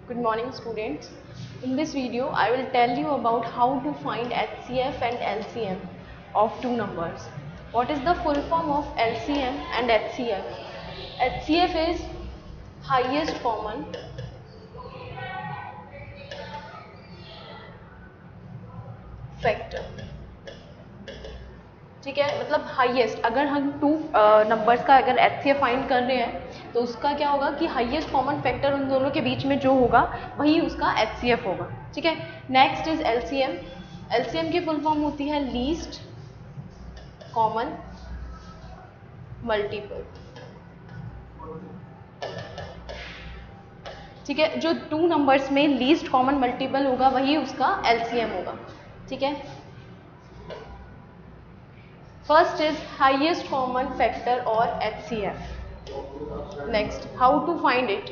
Good morning, students. In this video, I will tell you about how to find HCF and LCM of two numbers. What is the full form of LCM and HCF? HCF is highest common factor. ठीक है, मतलब highest, अगर हम two numbers का अगर HCF find कर रहे हैं तो उसका क्या होगा कि हाईएस्ट कॉमन फैक्टर उन दोनों के बीच में जो होगा वही उसका HCF होगा. ठीक है. Next is LCM. LCM की फुल फॉर्म होती है लीस्ट कॉमन मल्टीपल. ठीक है, जो टू नंबर्स में लीस्ट कॉमन मल्टीपल होगा वही उसका LCM होगा. ठीक है. First is highest common factor or HCF. Next, how to find it?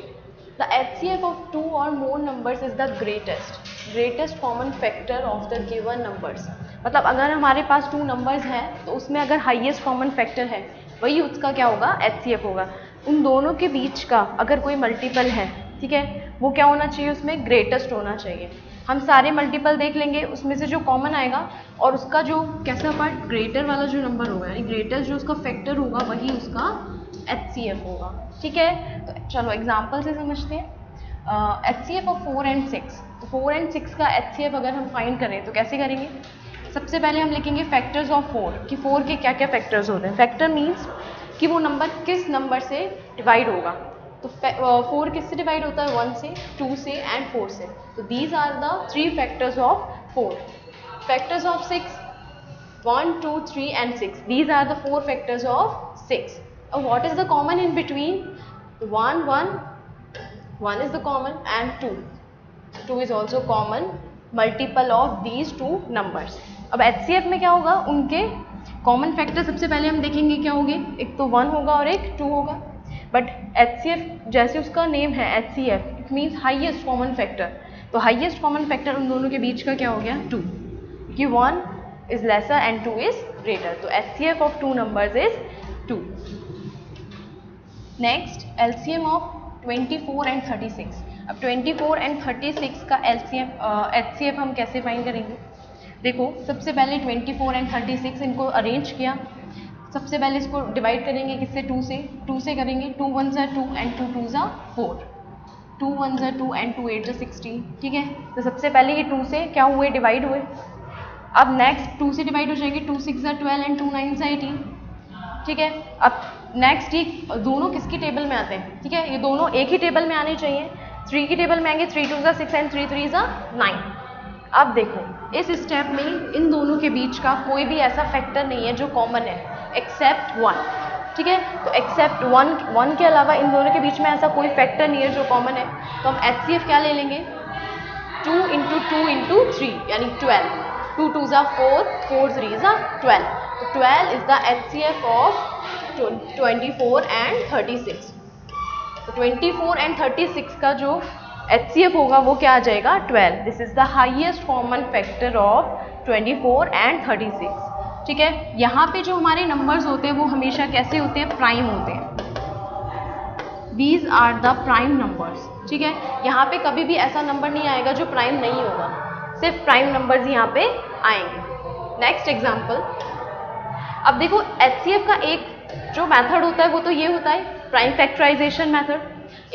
The HCF of two or more numbers is the greatest common factor of the given numbers. मतलब अगर हमारे पास two numbers हैं तो उसमें अगर हाईएस्ट कॉमन फैक्टर है वही उसका क्या होगा, HCF होगा. उन दोनों के बीच का अगर कोई मल्टीपल है, ठीक है, वो क्या होना चाहिए, उसमें ग्रेटेस्ट होना चाहिए. हम सारे मल्टीपल देख लेंगे, उसमें से जो कॉमन आएगा और उसका जो कैसा पार्ट, ग्रेटर वाला जो नंबर होगा, यानी ग्रेटेस्ट जो उसका फैक्टर होगा वही उसका HCF होगा. ठीक है. तो चलो एग्जांपल से समझते हैं. HCF of 4 and 6. तो 4 and 6 का HCF अगर हम फाइंड करें तो कैसे करेंगे. सबसे पहले हम लिखेंगे फैक्टर्स ऑफ 4 कि 4 के क्या क्या फैक्टर्स होते हैं. फैक्टर मीन्स कि वो नंबर किस नंबर से डिवाइड होगा. तो 4 किससे डिवाइड होता है, 1 से, 2 से एंड 4 से. तो these are the 3 factors of 4. Factors of 6, 1, 2, 3 and 6. These are the 4 factors of 6. और what is the common in between. 1, 1 is the common and 2 is also common multiple of these two numbers. अब HCF में क्या होगा, उनके common factor सबसे पहले हम देखेंगे क्या होंगे. एक तो 1 होगा और एक 2 होगा. बट HCF जैसे उसका नेम है HCF, it means highest common factor. तो हाईएस्ट कॉमन फैक्टर उन दोनों के बीच का क्या हो गया, 2, कि 1 is lesser and 2 is greater. तो HCF of two numbers is 2. Next, LCM of 24 and 36. अब 24 एंड 36 का HCF हम कैसे फाइंड करेंगे. देखो, सबसे पहले 24 एंड 36 इनको अरेंज किया. सबसे पहले इसको डिवाइड करेंगे किससे, 2 से करेंगे. 2 1 ज़ा 2 एंड 2 2 ज़ा 4. 2 1 ज़ा 2 एंड 2 8 ज़ा 16. ठीक है. तो सबसे पहले ये 2 से क्या हुए, डिवाइड हुए. अब नेक्स्ट 2 से डिवाइड हो जाएंगे. 2 6 ज़ा 12 एंड 2 9 ज़ा 18. ठीक है. अब नेक्स्ट ये दोनों किसकी टेबल में आते हैं. ठीक है, ये दोनों एक ही टेबल में आने चाहिए. 3 की टेबल में आएंगे. 3 2 ज़ा 6 एंड 3 3 ज़ा 9. अब देखो, इस स्टेप में इन दोनों के बीच का कोई भी ऐसा फैक्टर नहीं है जो कॉमन है एक्सेप्ट 1. ठीक है. तो एक्सेप्ट 1 के अलावा इन दोनों के बीच में ऐसा कोई फैक्टर नहीं है जो कॉमन है. तो हम HCF क्या ले लेंगे, 2 इंटू 2 इंटू 3 यानी 12. 2 2 ज़ा 4, 4 3 ज़ा 12. तो 12 is the HCF of 24 and 36. तो 24 एंड 36 का जो HCF होगा वो क्या आ जाएगा, 12. This is the highest common factor of 24 and 36. ठीक है. यहाँ पे जो हमारे नंबर्स होते हैं वो हमेशा कैसे होते हैं, प्राइम होते हैं. These are the prime numbers. ठीक है. यहाँ पे कभी भी ऐसा नंबर नहीं आएगा जो प्राइम नहीं होगा, सिर्फ प्राइम नंबर्स यहाँ पे आएंगे. Next example. अब देखो, HCF का एक जो मेथड होता है वो तो ये होता है प्राइम फैक्टराइजेशन मेथड.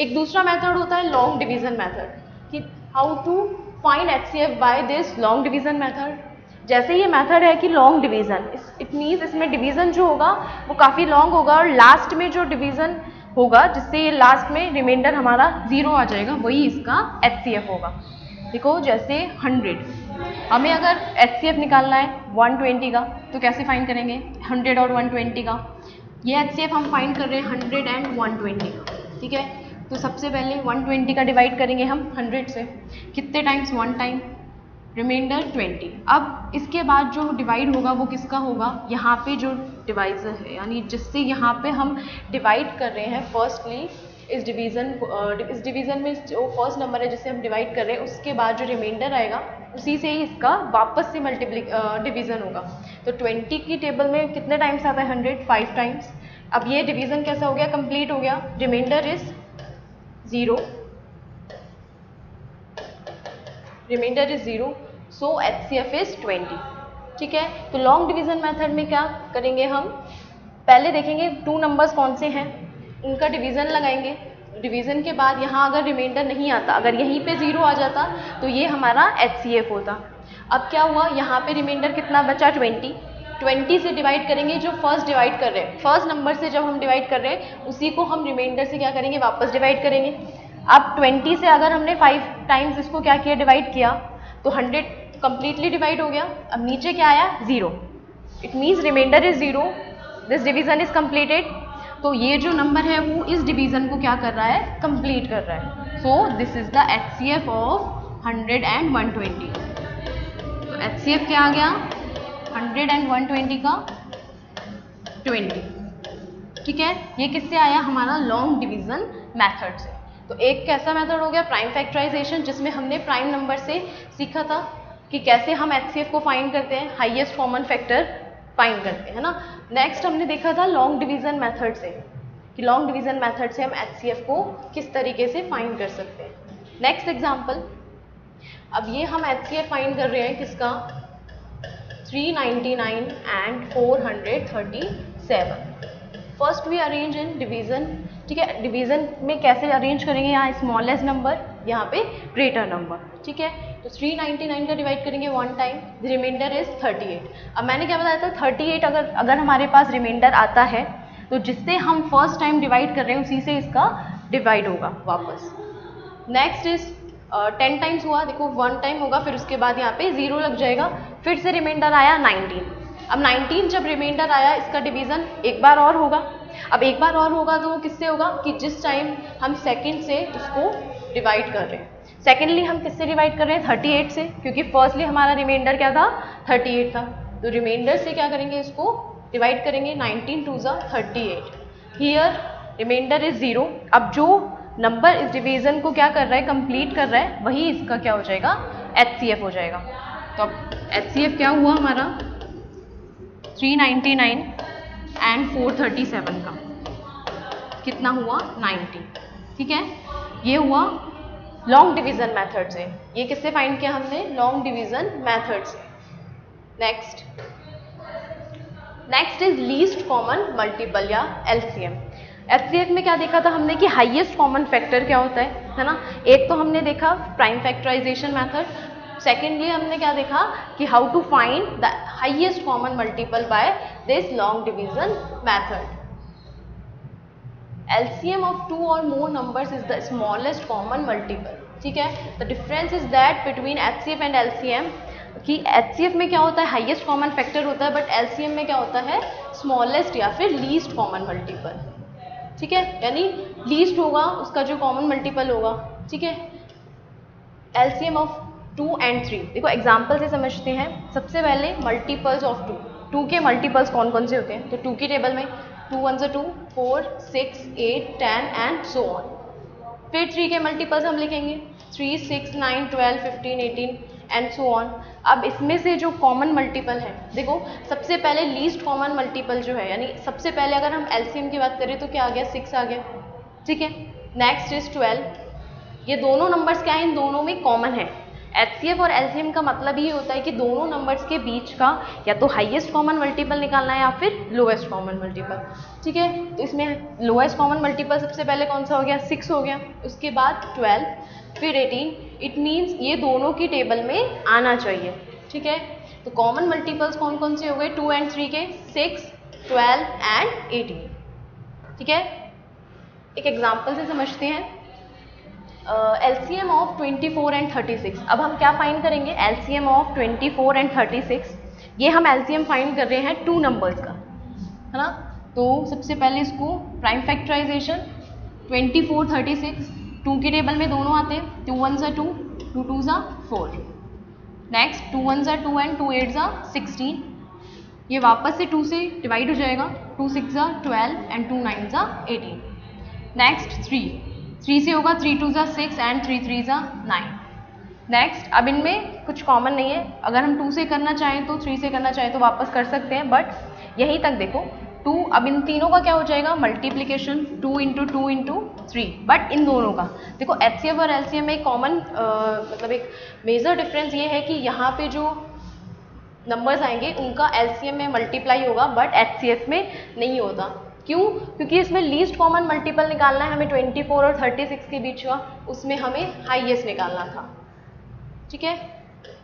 एक दूसरा मेथड होता है लॉन्ग डिवीजन मेथड, कि how to find HCF by this long division method. जैसे ये मेथड है कि लॉन्ग डिवीजन, इट मीन्स इसमें डिवीजन जो होगा वो काफ़ी लॉन्ग होगा और लास्ट में जो डिवीजन होगा जिससे ये लास्ट में रिमाइंडर हमारा 0 आ जाएगा, वही इसका HCF होगा. देखो, जैसे 100, हमें अगर HCF निकालना है 120 का तो कैसे फाइंड करेंगे, 100 और 120 का. ये HCF हम फाइंड कर रहे हैं 100 एंड 120 का. ठीक है. तो सबसे पहले 120 का डिवाइड करेंगे हम 100 से. कितने टाइम्स, 1 टाइम, रिमाइंडर 20. अब इसके बाद जो डिवाइड होगा वो किसका होगा, यहाँ पे जो डिवाइजर है, यानी जिससे यहाँ पे हम डिवाइड कर रहे हैं. फर्स्टली इस डिवीज़न में जो फर्स्ट नंबर है जिससे हम डिवाइड कर रहे हैं, उसके बाद जो रिमाइंडर आएगा उसी से ही इसका वापस से डिवीज़न होगा. तो 20 की टेबल में कितने टाइम्स आता है, 100, 5 टाइम्स. अब ये डिवीज़न कैसा हो गया, कंप्लीट हो गया. Reminder is 0. Reminder is 0, so HCF is 20। ठीक है, तो लॉन्ग डिवीजन मेथड में क्या करेंगे हम, पहले देखेंगे 2 नंबर्स कौन से हैं, उनका डिवीजन लगाएंगे। डिवीजन के बाद यहाँ अगर रिमाइंडर नहीं आता, अगर यहीं पे 0 आ जाता तो ये हमारा HCF होता। अब क्या हुआ, यहाँ पे रिमाइंडर कितना बचा 20 से डिवाइड करेंगे, जो फर्स्ट डिवाइड कर रहे हैं, फर्स्ट नंबर से जब हम डिवाइड कर रहे हैं उसी को हम रिमाइंडर से क्या करेंगे, वापस डिवाइड करेंगे। अब 20 से अगर हमने 5 टाइम्स इसको क्या किया, डिवाइड किया, तो 100 कंप्लीटली डिवाइड हो गया। अब नीचे क्या आया, 0, it means remainder is 0, this division is completed. तो ये जो नंबर है वो इस डिवीजन को क्या कर रहा है, कंप्लीट कर रहा है। So this is the HCF of 100 and 120। तो HCF क्या आ गया, 100 and 120 का 20। ठीक है, ये किससे आया, हमारा लॉन्ग डिवीजन मेथड से। तो एक कैसा मेथड हो गया, प्राइम फैक्टराइजेशन, जिसमें हमने प्राइम नंबर से सीखा था कि कैसे हम HCF को फाइंड करते हैं, हाईएस्ट कॉमन फैक्टर फाइंड करते हैं ना। नेक्स्ट हमने देखा था लॉन्ग डिवीजन मेथड से, कि लॉन्ग डिवीजन मेथड से हम HCF को किस तरीके से फाइंड कर सकते हैं। नेक्स्ट एग्जांपल, अब ये हम HCF फाइंड कर रहे हैं किसका, 399 and 437। First we arrange in division. ठीक है, डिवीजन में कैसे अरेंज करेंगे, यहाँ स्मॉलेस्ट नंबर, यहाँ पे ग्रेटर नंबर। ठीक है, तो 399 का डिवाइड करेंगे 1 टाइम, द रिमाइंडर इज 38। अब मैंने क्या बताया था, 38 अगर हमारे पास रिमाइंडर आता है तो जिससे हम फर्स्ट टाइम डिवाइड कर रहे हैं उसी से इसका डिवाइड होगा वापस। नेक्स्ट इज 10 टाइम्स हुआ, देखो 1 टाइम होगा, फिर उसके बाद यहाँ पे 0 लग जाएगा, फिर से रिमाइंडर आया 19। अब 19 जब रिमाइंडर आया, इसका डिवीजन एक बार और होगा। अब एक बार और होगा तो वो किससे होगा, कि जिस टाइम हम सेकंड से उसको डिवाइड कर रहे हैं। सेकेंडली हम किससे डिवाइड कर रहे हैं, 38 से, क्योंकि फर्स्टली हमारा रिमाइंडर क्या था, 38 था। तो रिमाइंडर से क्या करेंगे, इसको डिवाइड करेंगे, 19 2 ज़ा 38। Here reminder is 0। अब जो नंबर इस डिवीजन को क्या कर रहा है, कंप्लीट कर रहा है, वही इसका क्या हो जाएगा, HCF हो जाएगा। तो अब HCF क्या हुआ हमारा, 399 and 437 का कितना हुआ, 90। ठीक है, ये हुआ लॉन्ग डिवीजन मेथड से। ये किससे फाइंड किया हमने, लॉन्ग डिवीजन मेथड से। Next is least common multiple या LCM। HCF में क्या देखा था हमने कि हाईएस्ट कॉमन फैक्टर क्या होता है ना। एक तो हमने देखा प्राइम फैक्टराइजेशन मेथड, सेकेंडली हमने क्या देखा कि how to find the highest common multiple by this long division method. LCM of 2 or more numbers is the smallest common multiple। ठीक है, the difference is that between HCF and LCM कि HCF में क्या होता है, highest common factor होता है, but LCM में क्या होता है, स्मॉलेस्ट या फिर लीस्ट कॉमन मल्टीपल। ठीक है, यानी लीस्ट होगा उसका जो कॉमन मल्टीपल होगा। ठीक है, LCM ऑफ 2 and 3, देखो एग्जाम्पल से समझते हैं। सबसे पहले मल्टीपल्स ऑफ 2 के मल्टीपल्स कौन कौन से होते हैं, तो 2 की टेबल में 2 1 2, 4 6 8 10 एंड सो ऑन। फिर 3 के मल्टीपल्स हम लिखेंगे 3 6 9 12 15 18 एंड सो ऑन। अब इसमें से जो कॉमन मल्टीपल है, देखो सबसे पहले लीस्ट कॉमन मल्टीपल जो है, यानी सबसे पहले अगर हम LCM की बात करें तो क्या आ गया, 6 आ गया। ठीक है, नेक्स्ट इज 12। ये दोनों नंबर्स क्या है, इन दोनों में कॉमन है। HCF और LCM का मतलब ये होता है कि दोनों नंबर्स के बीच का या तो हाईएस्ट कॉमन मल्टीपल निकालना है या फिर लोएस्ट कॉमन मल्टीपल। ठीक है, तो इसमें लोएस्ट कॉमन मल्टीपल सबसे पहले कौन सा हो गया, 6 हो गया, उसके बाद 12, फिर 18। इट मीन्स ये दोनों की टेबल में आना चाहिए। ठीक है, तो कॉमन मल्टीपल्स कौन कौन से हो गए 2 and 3 के, 6 12 एंड 18। ठीक है, एक एग्जाम्पल से समझते हैं। LCM of 24 and 36। अब हम क्या फाइंड करेंगे, LCM ऑफ 24 and 36। ये हम LCM फाइंड कर रहे हैं 2 नंबर्स का, है ना। तो सबसे पहले इसको प्राइम फैक्टराइजेशन 24 36, 2 की टेबल में दोनों आते हैं, 2 1 ज़ा 2, 2 2 ज़ा 4। नेक्स्ट 2 1 ज़ा 2 एंड 2 8 ज़ा 16। ये वापस से 2 से डिवाइड हो जाएगा, 2 6 ज़ा 12 एंड 2 9 ज़ा 18। नेक्स्ट 3 से होगा, 3 2 ज़ा 6 एंड 3 3 ज़ा 9। नेक्स्ट, अब इनमें कुछ कॉमन नहीं है, अगर हम 2 से करना चाहें तो 3 से करना चाहें तो वापस कर सकते हैं, बट यहीं तक देखो 2, अब इन तीनों का क्या हो जाएगा multiplication 2 into 2 into 3, but in दोनों का देखो HCF और LCM में कॉमन मतलब एक मेजर डिफरेंस ये है कि यहाँ पे जो नंबर्स आएंगे उनका LCM में मल्टीप्लाई होगा बट HCF में नहीं होता। क्यों? क्योंकि इसमें लीस्ट कॉमन मल्टीपल निकालना है हमें 24 और 36 के बीच का, उसमें हमें हाईएस्ट निकालना था। ठीक है,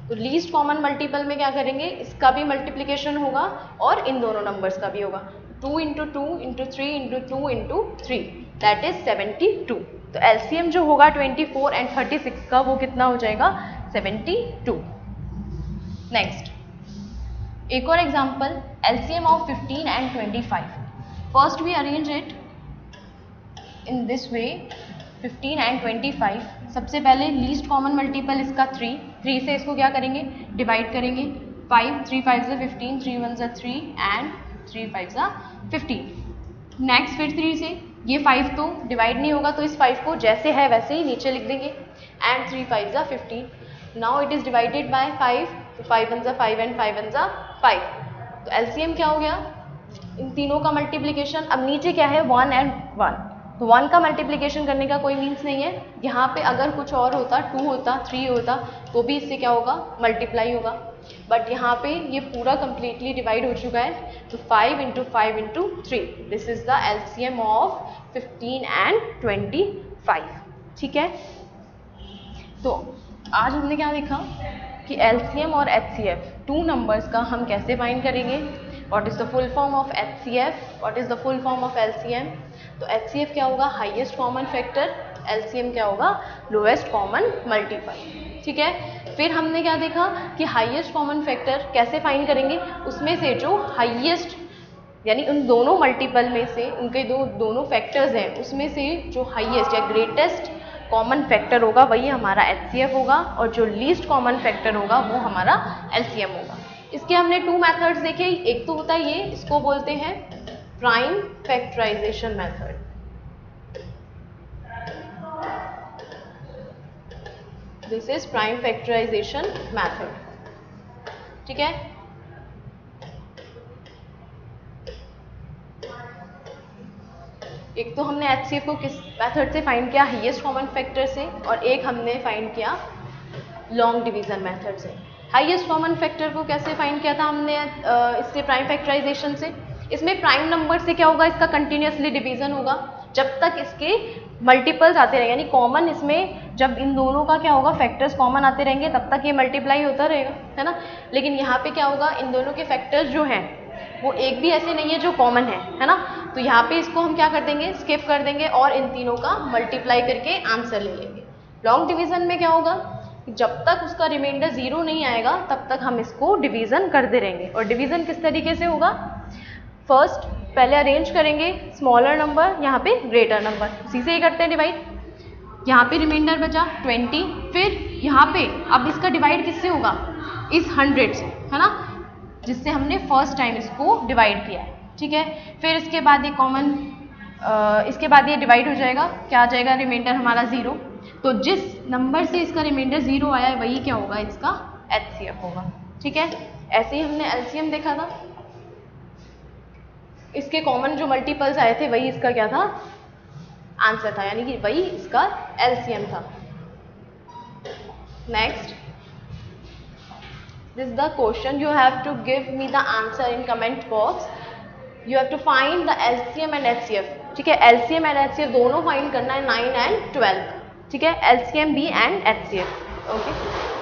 तो लीस्ट कॉमन मल्टीपल में क्या करेंगे, इसका भी मल्टीप्लिकेशन होगा और इन दोनों नंबर्स का भी होगा। 2 into 2 into 3 into 2 into 3 that is 72। तो LCM जो होगा 24 एंड 36 का वो कितना हो जाएगा 72। नेक्स्ट एक और example LCM of 15 and 25। First we arrange it in this way 15 and 25। सबसे पहले लीस्ट कॉमन मल्टीपल इसका 3 से इसको क्या करेंगे डिवाइड करेंगे। 5 3 5 से 15, 3 1 से 3 एंड 3 5 से 15। नेक्स्ट फिर 3 से ये 5 तो डिवाइड नहीं होगा तो इस 5 को जैसे है वैसे ही नीचे लिख देंगे एंड 3 5 से 15। Now it is divided by 5, तो 5 1 से 5 एंड 5 1 से 5। तो LCM क्या हो गया इन तीनों का मल्टीप्लिकेशन। अब नीचे क्या है 1 एंड 1, तो 1 का मल्टीप्लिकेशन करने का कोई मीन्स नहीं है। यहाँ पे अगर कुछ और होता 2 होता 3 होता तो भी इससे क्या होगा मल्टीप्लाई होगा, बट यहाँ पे ये पूरा कम्प्लीटली डिवाइड हो चुका है। तो 5 into 5 into 3 this is the LCM of 15 and 25। ठीक है, तो आज हमने क्या देखा कि LCM और HCF टू नंबर्स का हम कैसे फाइंड करेंगे। What is the full form of HCF, what is the full form of LCM। तो HCF क्या होगा हाईएस्ट कॉमन फैक्टर, LCM क्या होगा लोएस्ट कॉमन मल्टीपल। ठीक है, फिर हमने क्या देखा कि हाईएस्ट कॉमन फैक्टर कैसे फाइंड करेंगे, उसमें से जो हाईएस्ट यानी उन दोनों मल्टीपल में से उनके दोनों फैक्टर्स हैं उसमें से जो हाईएस्ट या ग्रेटेस्ट कॉमन फैक्टर होगा वही हमारा HCF होगा और जो लीस्ट कॉमन फैक्टर होगा वो हमारा LCM होगा। इसके हमने 2 मेथड्स देखे, एक तो होता है ये, इसको बोलते हैं prime factorization method. This is prime factorization method. ठीक है, एक तो हमने HCF को किस मेथड से फाइंड किया हाईएस्ट कॉमन फैक्टर से, और एक हमने फाइंड किया लॉन्ग डिवीजन मेथड से। हाईएस्ट कॉमन फैक्टर को कैसे फाइंड किया था हमने इससे प्राइम फैक्टराइजेशन से। इसमें प्राइम नंबर से क्या होगा इसका कंटिन्यूसली डिवीजन होगा जब तक इसके मल्टीपल्स आते रहेंगे, यानी कॉमन इसमें जब इन दोनों का क्या होगा फैक्टर्स कॉमन आते रहेंगे तब तक ये मल्टीप्लाई होता रहेगा, है ना। लेकिन यहाँ पे क्या होगा इन दोनों के फैक्टर्स जो हैं वो एक भी ऐसे नहीं है जो कॉमन है ना। तो यहाँ पे इसको हम क्या कर देंगे स्किप कर देंगे और इन तीनों का मल्टीप्लाई करके आंसर ले लेंगे। लॉन्ग डिवीजन में क्या होगा जब तक उसका रिमाइंडर 0 नहीं आएगा तब तक हम इसको डिवीजन करते रहेंगे। और डिवीजन किस तरीके से होगा, फर्स्ट पहले अरेंज करेंगे स्मॉलर नंबर यहाँ पे ग्रेटर नंबर, उसी से ही करते हैं डिवाइड। यहाँ पे रिमाइंडर बचा 20, फिर यहाँ पे अब इसका डिवाइड किससे होगा इस 100 से, है ना, जिससे हमने फर्स्ट टाइम इसको डिवाइड किया है। ठीक है, फिर इसके बाद ये कॉमन इसके बाद ये डिवाइड हो जाएगा, क्या आ जाएगा रिमाइंडर हमारा 0। तो जिस नंबर से इसका रिमाइंडर 0 आया है वही क्या होगा इसका HCF होगा। ठीक है, ऐसे ही हमने LCM देखा था, इसके कॉमन जो मल्टीपल्स आए थे वही इसका क्या था आंसर था, यानी कि वही इसका LCM था। Next, this is the question, you have to give me the answer in comment box. You have to find the LCM and HCF. ठीक है, LCM and HCF दोनों फाइंड करना है 9 and 12। ठीक है, LCM B and HCF। Okay.